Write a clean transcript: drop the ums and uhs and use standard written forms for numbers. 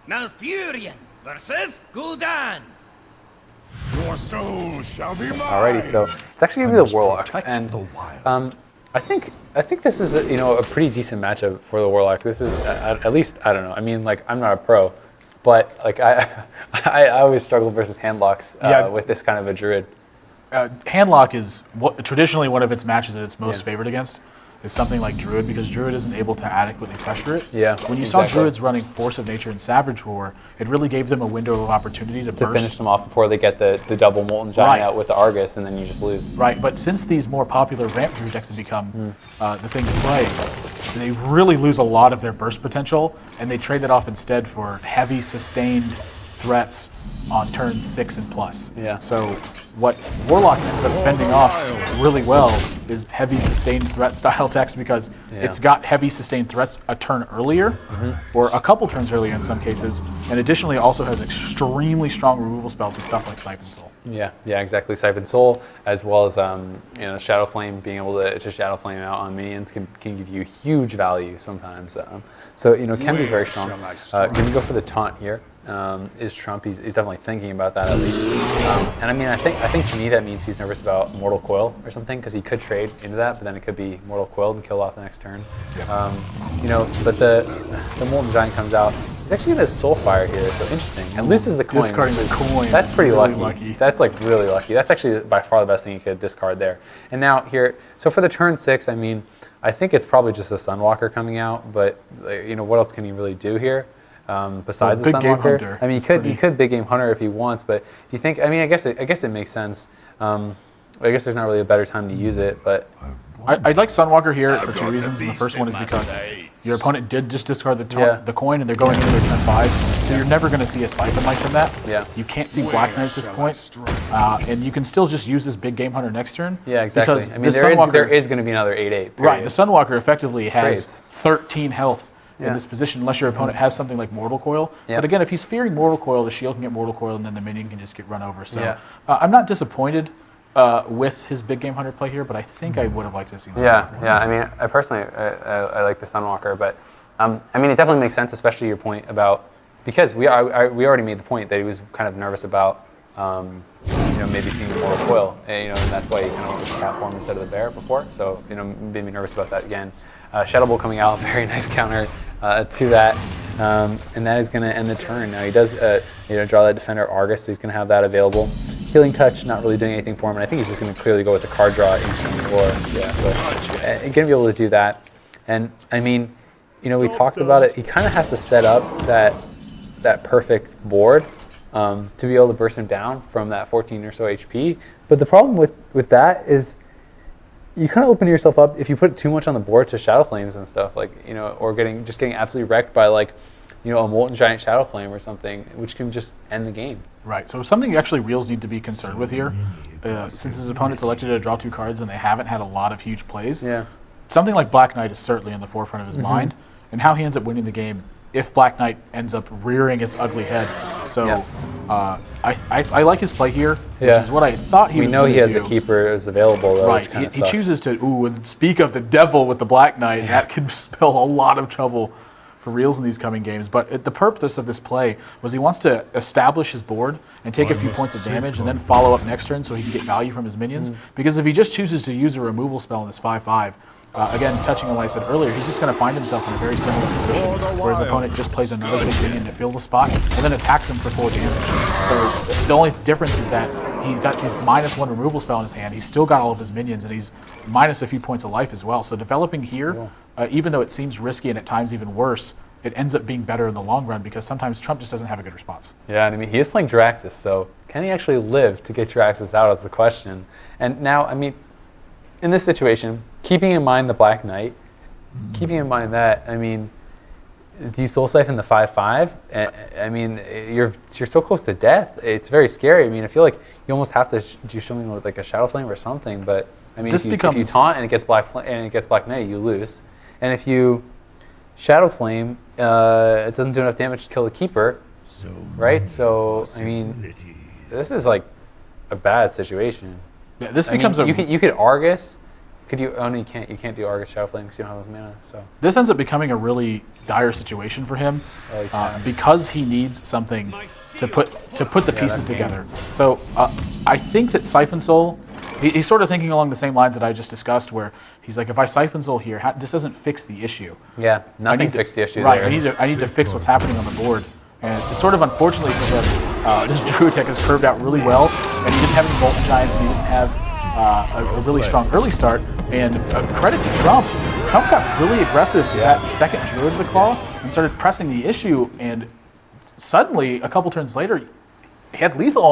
Malfurion versus Gul'dan. Your soul shall be mine. Alrighty, so it's actually gonna be the Warlock, and I think this is a pretty decent matchup for the Warlock. This is at least I don't know. I mean, like I'm not a pro, but like I always struggle versus handlocks with this kind of a druid. Handlock is traditionally one of its matches that it's most favored against. Is something like Druid, because Druid isn't able to adequately pressure it. Yeah, when you saw Druids running Force of Nature and Savage Roar, it really gave them a window of opportunity to burst. Finish them off before they get the double Molten Giant out with the Argus, and then you just lose. Right, but since these more popular ramp Druid decks have become the thing to play, they really lose a lot of their burst potential, and they trade that off instead for heavy sustained threats on turns 6 and plus. Yeah. So what Warlock ends up fending off really well is heavy sustained threat style decks, because it's got heavy sustained threats a turn earlier, or a couple turns earlier in some cases, and additionally also has extremely strong removal spells with stuff like Siphon Soul. Yeah, exactly. Siphon Soul, as well as Shadow Flame, being able to Shadow Flame out on minions can give you huge value sometimes. So it can be very strong. Gonna go for the taunt here. Is Trump? He's definitely thinking about that at least. And I mean, I think to me that means he's nervous about Mortal Coil or something, because he could trade into that, but then it could be Mortal Coil and kill off the next turn. But the Molten Giant comes out. He's actually going to Soulfire here, so interesting. And loses the coin. Discarding the coin. That's pretty really lucky. That's like really lucky. That's actually by far the best thing you could discard there. And now here, so for the turn 6, I mean, I think it's probably just a Sunwalker coming out, but what else can he really do here? Besides the Sunwalker, I mean, he could Big Game Hunter if he wants, but you think? I mean, I guess it makes sense. I guess there's not really a better time to use it, but I'd like Sunwalker here for 2 reasons. And the first one is because your opponent did just discard the coin, and they're going into their turn 5, so you're never going to see a Siphon Light from that. Yeah. You can't see Black Knight at this point, and you can still just use this Big Game Hunter next turn. Yeah, exactly. Because I mean, there is going to be another 8/8. Right. The Sunwalker effectively has 13 health. In this position, unless your opponent has something like Mortal Coil. But again, if he's fearing Mortal Coil, the shield can get Mortal Coil, and then the minion can just get run over. So I'm not disappointed with his Big Game Hunter play here, but I think I would have liked to have seen something. Yeah. I mean, I personally I like the Sunwalker, but I mean, it definitely makes sense, especially your point about, because we already made the point that he was kind of nervous about maybe seeing the Mortal Coil, and that's why he kind of went with the cat form instead of the bear before. So made me nervous about that again. Shadow Bolt coming out, very nice counter to that, and that is going to end the turn. Now he does draw that Defender Argus, so he's going to have that available. Healing Touch, not really doing anything for him, and I think he's just going to clearly go with the card draw instant, so going to be able to do that. And I mean, we talked about it. He kind of has to set up that perfect board to be able to burst him down from that 14 or so HP. But the problem with that is, you kind of open yourself up if you put too much on the board to Shadow Flames and stuff, or getting absolutely wrecked by a Molten Giant Shadow Flame or something, which can just end the game. Right. So something actually Realz need to be concerned with here, since his opponent's elected to draw 2 cards and they haven't had a lot of huge plays. Yeah. Something like Black Knight is certainly in the forefront of his mind, and how he ends up winning the game if Black Knight ends up rearing its ugly head. So I like his play here, which is what I thought he was going to do. We know he has the Keepers available, though, right. He chooses to, and speak of the devil with the Black Knight, and that can spell a lot of trouble for Realz in these coming games. But the purpose of this play was he wants to establish his board and take a few points of damage and then follow up next turn so he can get value from his minions. Because if he just chooses to use a removal spell in this 5/5, again, touching on what I said earlier, he's just going to find himself in a very similar position where his opponent just plays another big minion to fill the spot and then attacks him for 4 damage. So the only difference is that he's got his -1 removal spell in his hand. He's still got all of his minions, and he's minus a few points of life as well. So developing here, even though it seems risky and at times even worse, it ends up being better in the long run, because sometimes Trump just doesn't have a good response. Yeah, and I mean, he is playing Jiraxxus, so can he actually live to get Jiraxxus out is the question. And now, I mean, in this situation, keeping in mind the Black Knight, keeping in mind that, I mean, do you Soul Siphon the 5/5? I mean, you're so close to death. It's very scary. I mean, I feel like you almost have to do something with like a Shadow Flame or something. But I mean, if you taunt and it gets Black Knight, you lose. And if you Shadow Flame, it doesn't do enough damage to kill the Keeper, right? So I mean, this is like a bad situation. Yeah, this becomes you could Argus, Could you? Oh no, you can't. You can't do Argus Shadow Flame because you don't have enough mana. So This ends up becoming a really dire situation for him because he needs something to put the pieces together. So I think that Siphon Soul, he's sort of thinking along the same lines that I just discussed, where he's like, if I Siphon Soul here, this doesn't fix the issue. yeah, nothing fixed the issue Right, there. I need to fix what's happening on the board. And it's sort of unfortunately for him, this Druid deck has curved out really well, and he didn't have any Molten Giants, and he didn't have a really strong early start. And credit to Trump. Trump got really aggressive with that second Druid of the Claw and started pressing the issue, and suddenly, a couple turns later, he had lethal